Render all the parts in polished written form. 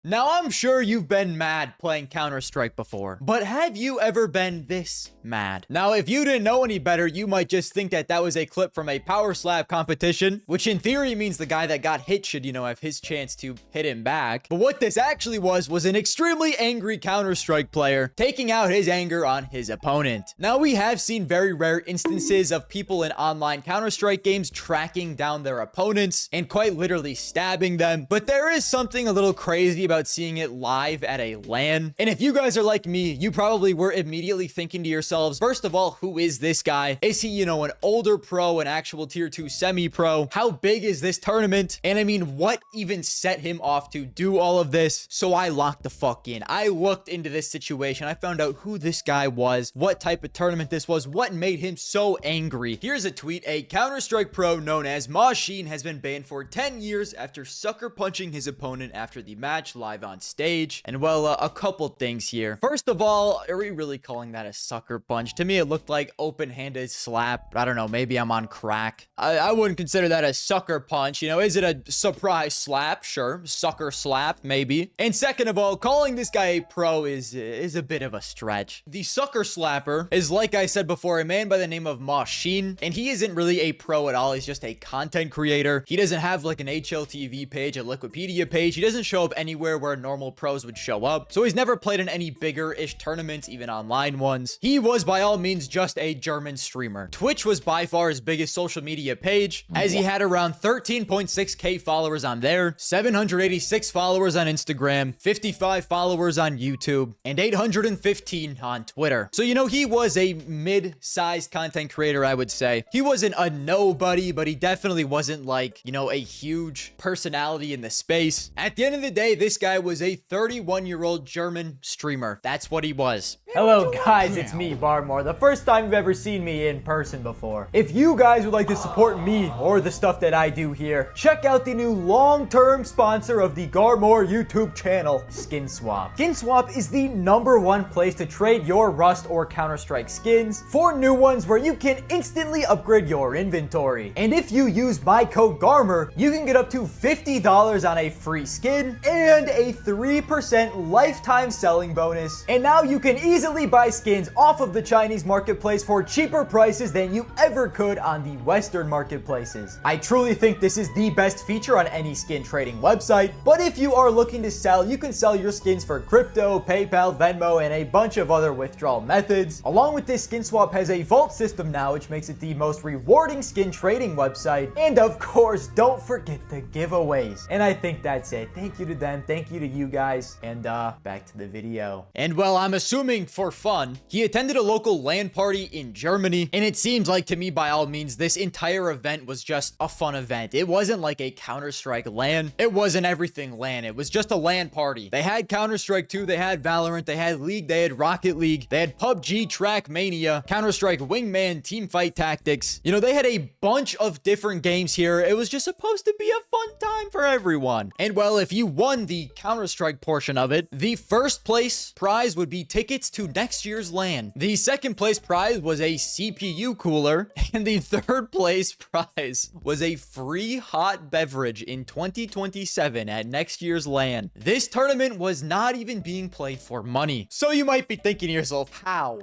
Now, I'm sure you've been mad playing Counter-Strike before, but have you ever been this mad? Now, if you didn't know any better, you might just think that that was a clip from a power slap competition, which in theory means the guy that got hit should, have his chance to hit him back. But what this actually was an extremely angry Counter-Strike player taking out his anger on his opponent. Now, we have seen very rare instances of people in online Counter-Strike games tracking down their opponents and quite literally stabbing them, but there is something a little crazy about seeing it live at a LAN. And if you guys are like me, you probably were immediately thinking to yourselves, first of all, who is this guy? Is he, an older pro, an actual tier 2 semi-pro? How big is this tournament? And I mean, what even set him off to do all of this? So I locked the fuck in. I looked into this situation. I found out who this guy was, what type of tournament this was, what made him so angry. Here's a tweet. A Counter-Strike pro known as Machine has been banned for 10 years after sucker punching his opponent after the match live on stage. And well, a couple things here. First of all, are we really calling that a sucker punch? To me, it looked like open-handed slap. I don't know, maybe I'm on crack. I wouldn't consider that a sucker punch. Is it a surprise slap? Sure. Sucker slap, maybe. And second of all, calling this guy a pro is a bit of a stretch. The sucker slapper is, like I said before, a man by the name of Machine, and he isn't really a pro at all. He's just a content creator. He doesn't have like an HLTV page, a Wikipedia page. He doesn't show up anywhere where normal pros would show up. So he's never played in any bigger-ish tournaments, even online ones. He was by all means just a German streamer. Twitch was by far his biggest social media page, as he had around 13.6k followers on there, 786 followers on Instagram, 55 followers on YouTube, and 815 on Twitter. So, he was a mid-sized content creator, I would say. He wasn't a nobody, but he definitely wasn't like, a huge personality in the space. At the end of the day, this guy was a 31-year-old German streamer. That's what he was. Hello guys, it's me, Garmour. The first time you've ever seen me in person before. If you guys would like to support me or the stuff that I do here, check out the new long-term sponsor of the Garmour YouTube channel, SkinSwap. SkinSwap is the #1 place to trade your Rust or Counter-Strike skins for new ones where you can instantly upgrade your inventory. And if you use my code Garmour, you can get up to $50 on a free skin and a 3% lifetime selling bonus. And now you can easily buy skins off of the Chinese marketplace for cheaper prices than you ever could on the Western marketplaces. I truly think this is the best feature on any skin trading website, but if you are looking to sell, you can sell your skins for crypto, PayPal, Venmo, and a bunch of other withdrawal methods. Along with this, SkinSwap has a vault system now, which makes it the most rewarding skin trading website. And of course, don't forget the giveaways. And I think that's it. Thank you to them. Thank you to you guys. And back to the video. And well, I'm assuming for fun, he attended a local LAN party in Germany. And it seems like to me, by all means, this entire event was just a fun event. It wasn't like a Counter-Strike LAN. It wasn't everything LAN. It was just a LAN party. They had Counter-Strike 2, they had Valorant, they had League, they had Rocket League, they had PUBG, Trackmania, Counter-Strike Wingman, Teamfight Tactics. They had a bunch of different games here. It was just supposed to be a fun time for everyone. And well, if you won the Counter-Strike portion of it, the first place prize would be tickets to next year's LAN. The second place prize was a CPU cooler, and the third place prize was a free hot beverage in 2027 at next year's LAN. This tournament was not even being played for money. So you might be thinking to yourself, how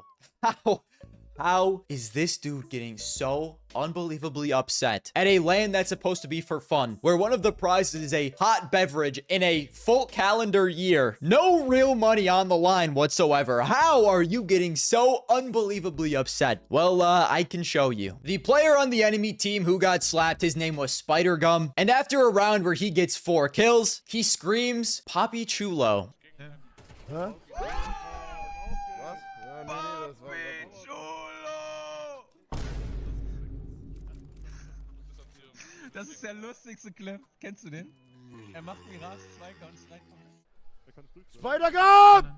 is this dude getting so unbelievably upset at a LAN that's supposed to be for fun, where one of the prizes is a hot beverage in a full calendar year? No real money on the line whatsoever. How are you getting so unbelievably upset? Well, I can show you. The player on the enemy team who got slapped, his name was Spider Gum, and after a round where he gets 4 kills, he screams, "Papi Chulo." Huh? Das ist der lustigste Clip. Kennst du den? Macht Mirage 2 Counter-Strike. Spider-Gun!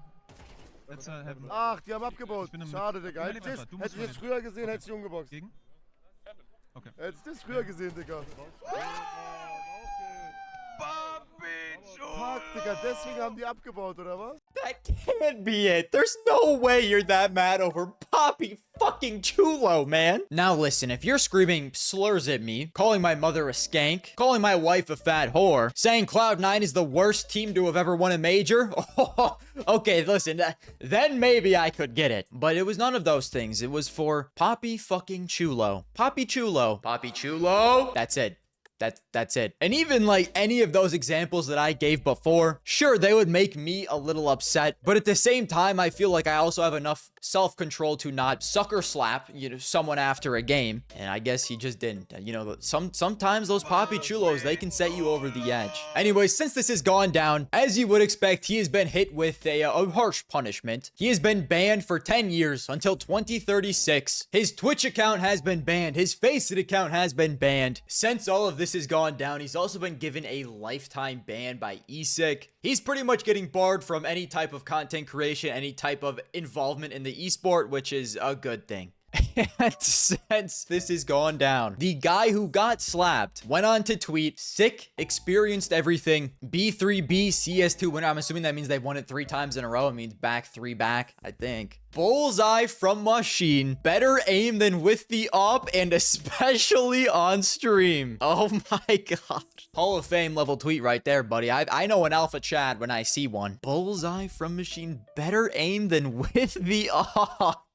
Ach, die haben abgebaut. Schade, Digga. Hätte ich das früher gesehen, hätte ich umgeboxt. Okay. Hätte ich das früher gesehen, Digga. Papi Chulo! Digga, deswegen haben die abgebaut, oder was? That can't be it. There's no way you're that mad over Poppy fucking Chulo, man. Now listen, if you're screaming slurs at me, calling my mother a skank, calling my wife a fat whore, saying Cloud9 is the worst team to have ever won a major, okay, listen, then maybe I could get it. But it was none of those things. It was for Poppy fucking Chulo. Poppy Chulo. Poppy Chulo. That's it. That's it. And even like any of those examples that I gave before, sure, they would make me a little upset, but at the same time, I feel like I also have enough self-control to not sucker slap, someone after a game. And I guess he just didn't. Sometimes those Poppy Chulos, they can set you over the edge. Anyway, since this has gone down, as you would expect, he has been hit with a harsh punishment. He has been banned for 10 years until 2036. His Twitch account has been banned. His Faceit account has been banned. Since all of this has gone down, he's also been given a lifetime ban by eSick. He's pretty much getting barred from any type of content creation, any type of involvement in the esport, which is a good thing. And since this has gone down, the guy who got slapped went on to tweet, sick, experienced everything, B3B CS2 winner. I'm assuming that means they've won it 3 times in a row. It means back 3 back, I think. Bullseye from Machine, better aim than with the op and especially on stream. Oh my god. Hall of Fame level tweet right there, buddy. I know an alpha Chad when I see one. Bullseye from Machine, better aim than with the op.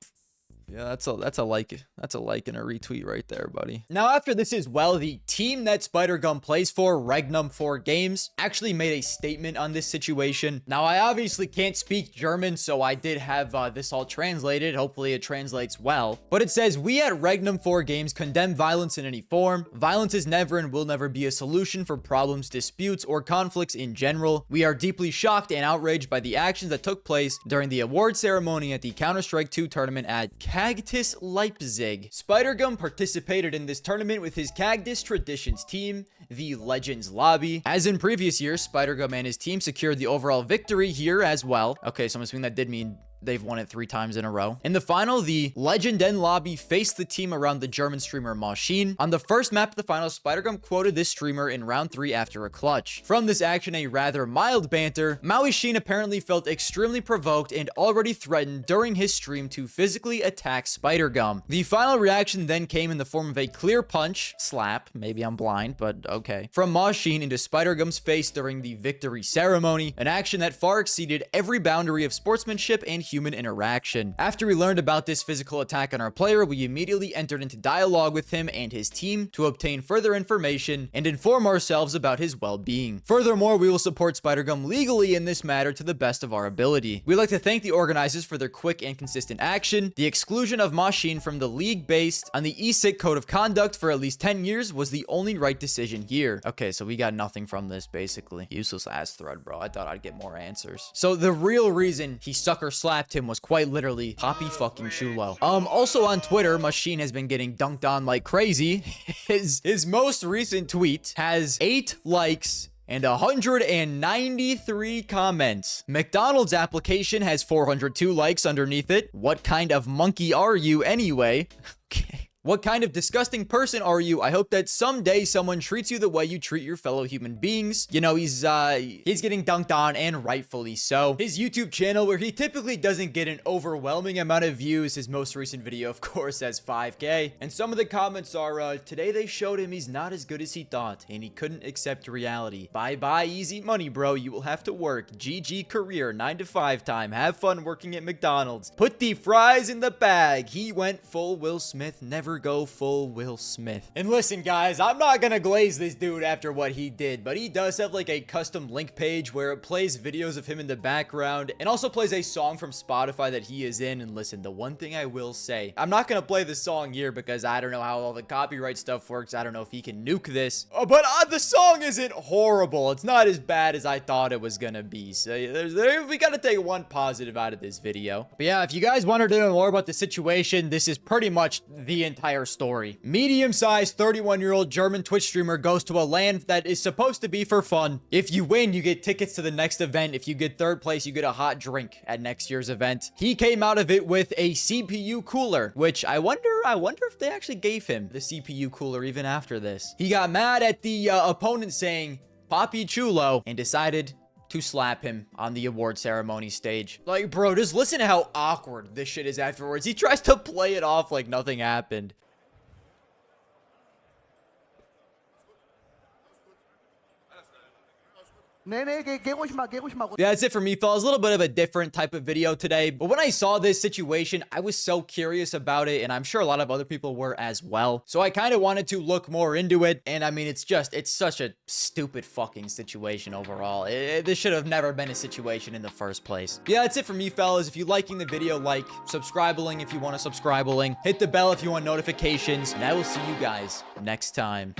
Yeah, that's a like and a retweet right there, buddy. Now, after this as well, the team that Spider-Gum plays for, Regnum 4 Games, actually made a statement on this situation. Now, I obviously can't speak German, so I did have this all translated. Hopefully, it translates well. But it says, we at Regnum 4 Games condemn violence in any form. Violence is never and will never be a solution for problems, disputes, or conflicts in general. We are deeply shocked and outraged by the actions that took place during the award ceremony at the Counter-Strike 2 tournament at Cactus Leipzig. Spider-Gum participated in this tournament with his Cactus Traditions team, the Legends Lobby. As in previous years, Spider-Gum and his team secured the overall victory here as well. Okay, so I'm assuming that did mean they've won it 3 times in a row. In the final, the Legend and Lobby faced the team around the German streamer Machine. On the first map of the final, Spider-Gum quoted this streamer in round 3 after a clutch. From this action, a rather mild banter, Machine apparently felt extremely provoked and already threatened during his stream to physically attack Spider-Gum. The final reaction then came in the form of a clear punch, slap, maybe I'm blind, but okay, from Machine into Spider-Gum's face during the victory ceremony, an action that far exceeded every boundary of sportsmanship and human interaction. After we learned about this physical attack on our player, we immediately entered into dialogue with him and his team to obtain further information and inform ourselves about his well-being. Furthermore, we will support Spider-Gum legally in this matter to the best of our ability. We'd like to thank the organizers for their quick and consistent action. The exclusion of Machine from the league based on the eSick code of conduct for at least 10 years was the only right decision here. Okay, so we got nothing from this, basically. Useless ass thread, bro. I thought I'd get more answers. So the real reason he sucker slapped him was quite literally Poppy fucking Chulo. Also on Twitter, Machine has been getting dunked on like crazy. His most recent tweet has 8 likes and 193 comments. McDonald's application has 402 likes underneath it. What kind of monkey are you anyway? Okay. What kind of disgusting person are you? I hope that someday someone treats you the way you treat your fellow human beings. You know, he's getting dunked on, and rightfully so. His YouTube channel, where he typically doesn't get an overwhelming amount of views, his most recent video, of course, has 5K. And some of the comments are, today they showed him he's not as good as he thought, and he couldn't accept reality. Bye-bye easy money, bro. You will have to work. GG career, 9 to 5 time. Have fun working at McDonald's. Put the fries in the bag. He went full Will Smith, never go full Will Smith. And listen, guys, I'm not gonna glaze this dude after what he did, but he does have like a custom link page where it plays videos of him in the background and also plays a song from Spotify that he is in. And listen, the one thing I will say, I'm not gonna play the song here because I don't know how all the copyright stuff works. I don't know if he can nuke this, but the song isn't horrible. It's not as bad as I thought it was gonna be. So we gotta take one positive out of this video. But yeah, if you guys wanted to know more about the situation, this is pretty much the entire story. Medium-sized 31-year-old German Twitch streamer goes to a LAN that is supposed to be for fun. If you win, you get tickets to the next event. If you get 3rd place, you get a hot drink at next year's event. He came out of it with a CPU cooler, which I wonder if they actually gave him the CPU cooler even after this. He got mad at the opponent saying Poppy Chulo and decided to slap him on the award ceremony stage. Like, bro, just listen to how awkward this shit is afterwards. He tries to play it off like nothing happened. Nee, geh ruhig mal, geh ruhig mal. Yeah, that's it for me, fellas. A little bit of a different type of video today. But when I saw this situation, I was so curious about it. And I'm sure a lot of other people were as well. So I kind of wanted to look more into it. And I mean, it's such a stupid fucking situation overall. This should have never been a situation in the first place. Yeah, that's it for me, fellas. If you're liking the video, like, subscribe-a-ling if you want to subscribe-a-ling. Hit the bell if you want notifications. And I will see you guys next time.